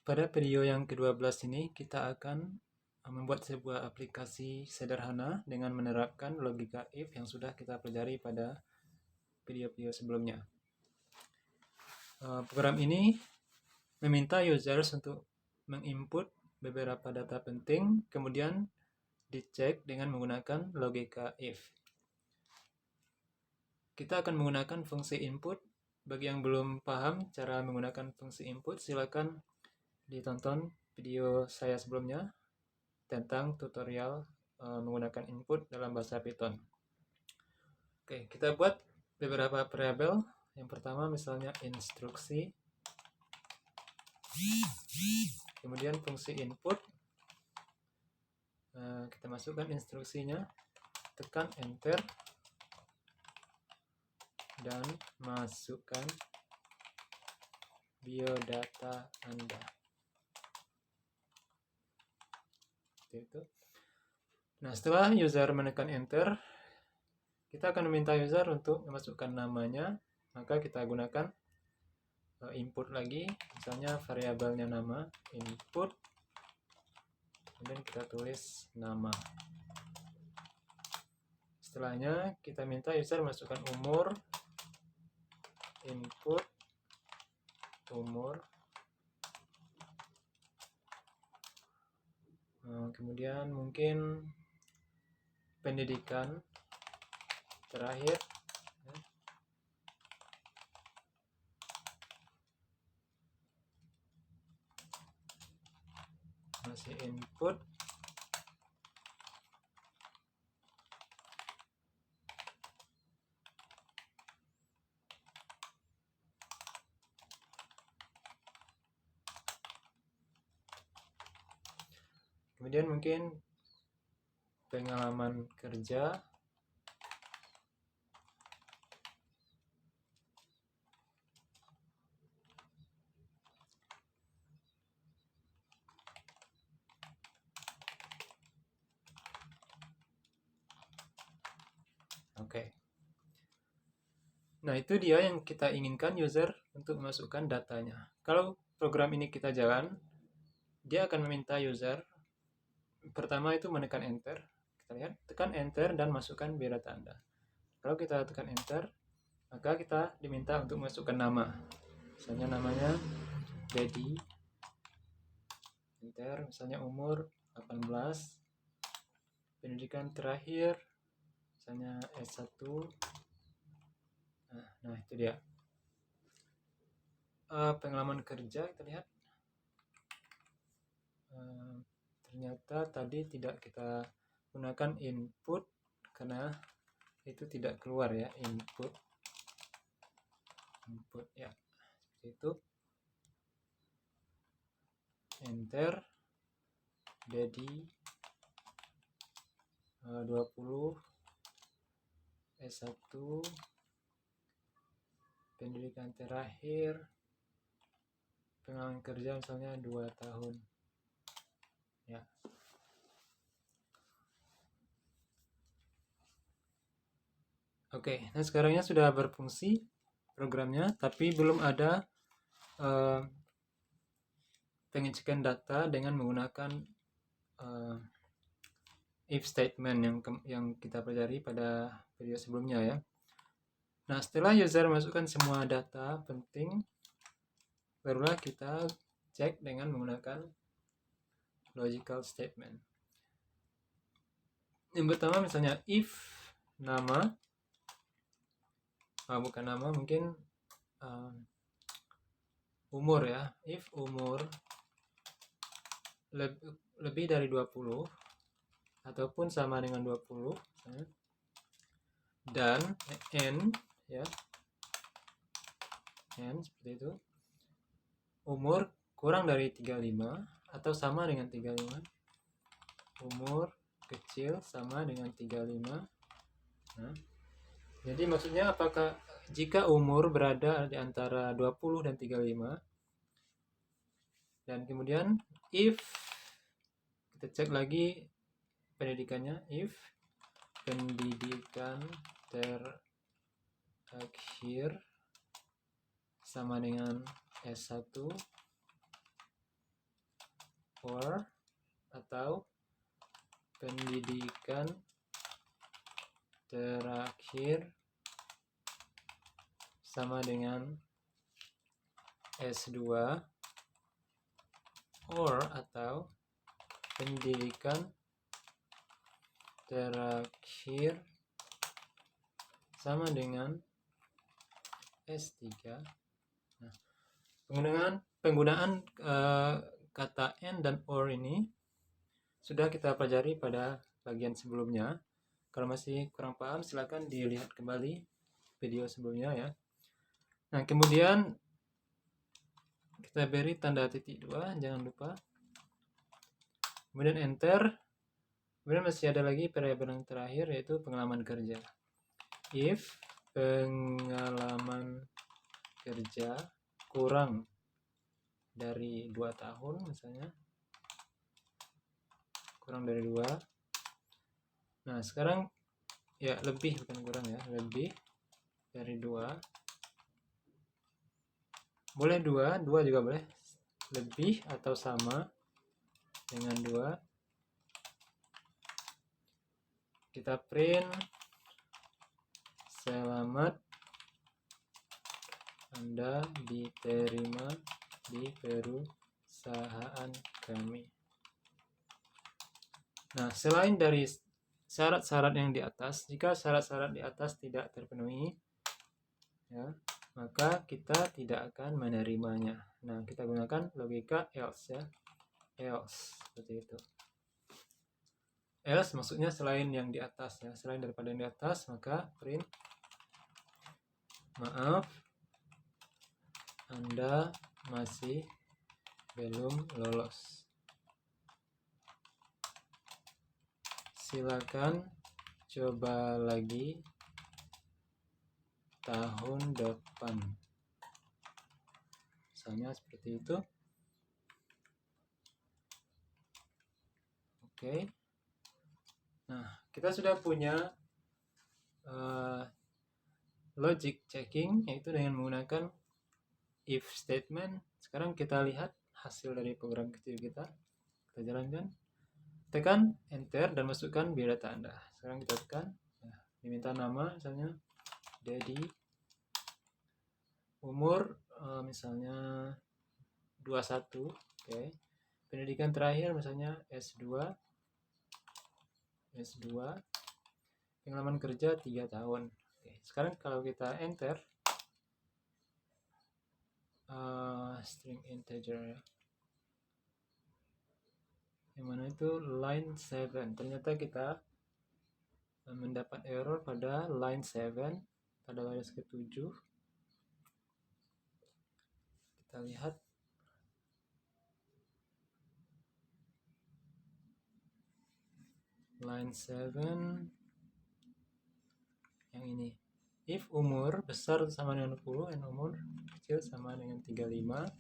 Pada video yang ke-12 ini kita akan membuat sebuah aplikasi sederhana dengan menerapkan logika if yang sudah kita pelajari pada video-video sebelumnya. Program ini meminta users untuk menginput beberapa data penting, kemudian dicek dengan menggunakan logika if. Kita akan menggunakan fungsi input. Bagi yang belum paham cara menggunakan fungsi input, silakan ditonton video saya sebelumnya tentang tutorial menggunakan input dalam bahasa Python. Oke, kita buat beberapa variabel. Yang pertama misalnya instruksi, kemudian fungsi input. Kita masukkan instruksinya, tekan enter, dan masukkan biodata Anda. Itu. Nah, setelah user menekan enter, kita akan meminta user untuk memasukkan namanya, maka kita gunakan input lagi, misalnya variabelnya nama, input, kemudian kita tulis nama. Setelahnya kita minta user masukkan umur, input, umur, kemudian mungkin pendidikan terakhir, masih input, kemudian mungkin pengalaman kerja, oke. Nah, itu dia yang kita inginkan user untuk memasukkan datanya. Kalau program ini kita jalan, dia akan meminta user pertama itu menekan enter. Kita lihat, tekan enter dan masukkan biodata Anda. Kalau kita tekan enter, maka kita diminta untuk memasukkan nama. Misalnya namanya Dedi. Enter, misalnya umur 18. Pendidikan terakhir, misalnya S1. Nah, itu dia. Pengalaman kerja, kita lihat. Ternyata tadi tidak kita gunakan input karena itu tidak keluar ya, input ya, seperti itu. Enter, Dedi 20, S1, pendidikan terakhir, pengalaman kerja misalnya 2 tahun ya. Oke, nah sekarangnya sudah berfungsi programnya, tapi belum ada pengecekan data dengan menggunakan if statement yang kita pelajari pada video sebelumnya ya. Nah, setelah user masukkan semua data penting, barulah kita cek dengan menggunakan logical statement. Yang pertama misalnya if nama, bukan nama, mungkin umur ya. If umur lebih dari 20 ataupun sama dengan 20 misalnya, dan n ya, n seperti itu, umur kurang dari 35 atau sama dengan 35, umur kecil sama dengan 35. Nah, jadi maksudnya apakah jika umur berada di antara 20 dan 35, dan kemudian if kita cek lagi pendidikannya, if pendidikan terakhir sama dengan S1, or atau pendidikan terakhir sama dengan S2 or atau pendidikan terakhir sama dengan S3. Nah, penggunaan kata and dan or ini sudah kita pelajari pada bagian sebelumnya. Kalau masih kurang paham, silakan dilihat kembali video sebelumnya ya. Nah, kemudian kita beri tanda titik 2, jangan lupa. Kemudian enter. Kemudian masih ada lagi variabel yang terakhir, yaitu pengalaman kerja. If pengalaman kerja kurang dari 2 tahun misalnya, kurang dari 2. Nah, sekarang ya lebih, bukan kurang ya, lebih dari 2. Boleh 2 juga boleh. Lebih atau sama dengan 2. Kita print selamat Anda diterima di perusahaan kami. Nah, selain dari syarat-syarat yang di atas, jika syarat-syarat di atas tidak terpenuhi, ya, maka kita tidak akan menerimanya. Nah, kita gunakan logika else ya. Else, seperti itu. Else maksudnya selain yang di atas ya. Selain daripada yang di atas, maka print maaf, Anda masih belum lolos. Silakan coba lagi tahun depan. Misalnya seperti itu. Oke. Nah, kita sudah punya logic checking, yaitu dengan menggunakan if statement. Sekarang kita lihat hasil dari program kecil kita. Kita jalankan. Tekan enter dan masukkan biodata Anda. Sekarang kita tekan. Nah, diminta nama misalnya Dedi. Umur misalnya 21. Oke. Pendidikan terakhir misalnya S2. Pengalaman kerja 3 tahun. Oke. Sekarang kalau kita enter string integer ya. Yang mana itu line 7. Ternyata kita mendapat error pada line 7, pada baris ke-7. Kita lihat. Line 7 yang ini. If umur besar sama dengan 20 dan umur kecil sama dengan 35.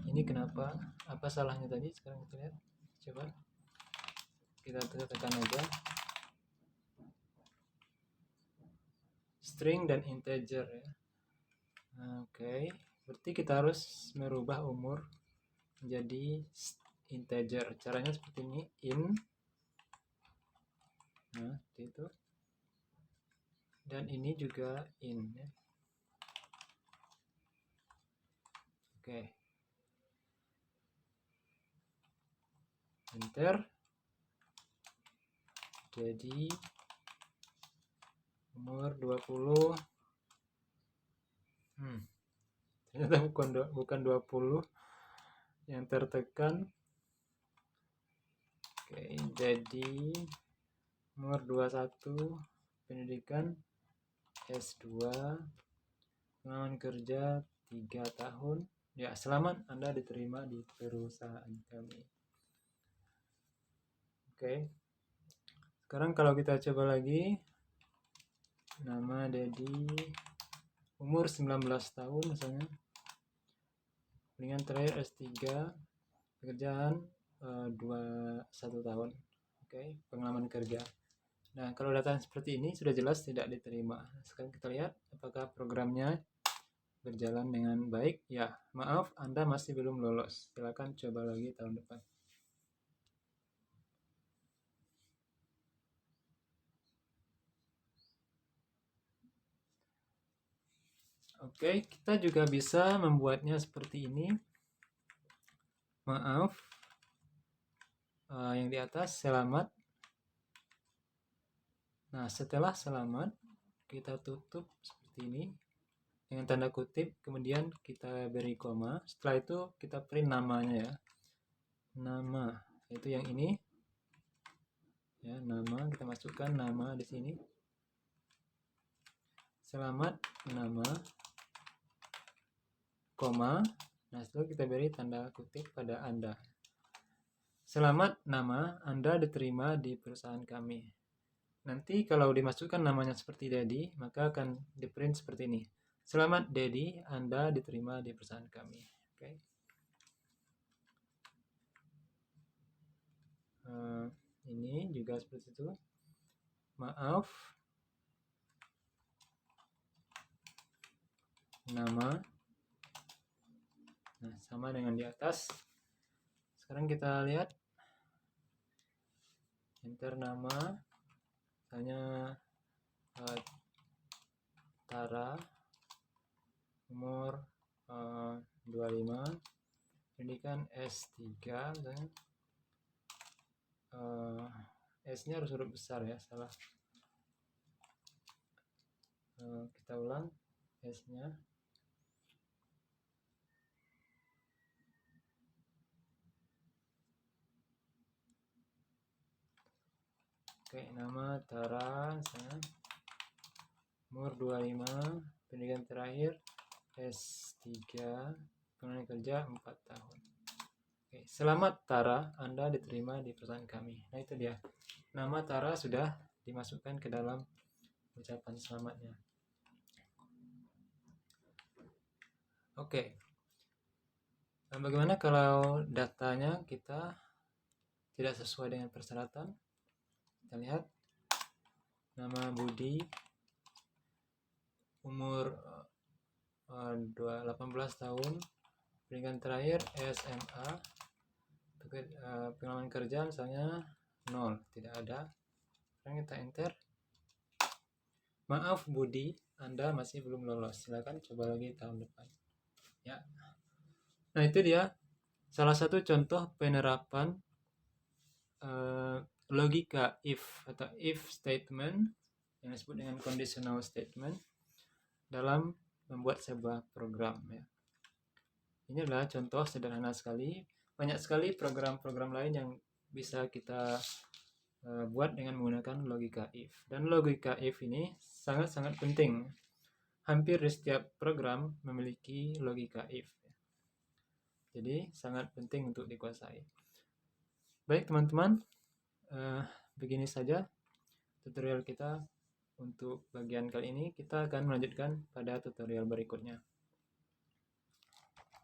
Ini kenapa? Apa salahnya tadi? Sekarang kita lihat. Coba kita tekan aja. String dan integer ya. Oke. Berarti kita harus merubah umur menjadi integer. Caranya seperti ini. In. Nah, itu. Dan ini juga in ya. Oke. Enter. Jadi umur 20. Ternyata bukan 20 yang tertekan. Oke, jadi umur 21, pendidikan S2, pengalaman kerja 3 tahun. Ya, selamat Anda diterima di perusahaan kami. Oke. Sekarang kalau kita coba lagi, nama Dedi, umur 19 tahun misalnya, dengan terakhir S3, pekerjaan 1 tahun. Oke, pengalaman kerja. Nah, kalau data seperti ini sudah jelas tidak diterima. Sekarang kita lihat apakah programnya berjalan dengan baik, ya maaf Anda masih belum lolos. Silakan coba lagi tahun depan. Oke, kita juga bisa membuatnya seperti ini. Maaf, yang di atas selamat. Nah, setelah selamat, kita tutup seperti ini dengan tanda kutip, kemudian kita beri koma. Setelah itu kita print namanya ya. Nama, itu yang ini. Ya, nama, kita masukkan nama di sini. Selamat nama, koma. Nah, setelah kita beri tanda kutip pada Anda. Selamat nama, Anda diterima di perusahaan kami. Nanti kalau dimasukkan namanya seperti Dedi, maka akan di print seperti ini. Selamat Dedi, Anda diterima di perusahaan kami. Oke. Ini juga seperti itu. Maaf, nama. Nah, sama dengan di atas. Sekarang kita lihat. Enter nama. Misalnya Tara, umur 25, pendidikan S3, misalnya. S-nya harus huruf besar ya, salah. Kita ulang S-nya. Oke, nama Tara, misalnya. Umur 25, pendidikan terakhir S3, pengalaman kerja 4 tahun. Oke, selamat Tara, Anda diterima di perusahaan kami. Nah, itu dia. Nama Tara sudah dimasukkan ke dalam ucapan selamatnya. Oke. Nah, bagaimana kalau datanya kita tidak sesuai dengan persyaratan? Kita lihat. Nama Budi, umur 18 tahun, pendidikan terakhir SMA, pengalaman kerja misalnya 0, tidak ada. Sekarang kita enter. Maaf Budi, Anda masih belum lolos. Silakan coba lagi tahun depan. Ya. Nah, itu dia salah satu contoh penerapan logika if atau if statement yang disebut dengan conditional statement dalam membuat sebuah program ya. Ini adalah contoh sederhana sekali. Banyak sekali program-program lain yang bisa kita buat dengan menggunakan logika if. Dan logika if ini sangat-sangat penting. Hampir di setiap program memiliki logika if. Jadi sangat penting untuk dikuasai. Baik teman-teman, begini saja tutorial kita untuk bagian kali ini. Kita akan melanjutkan pada tutorial berikutnya.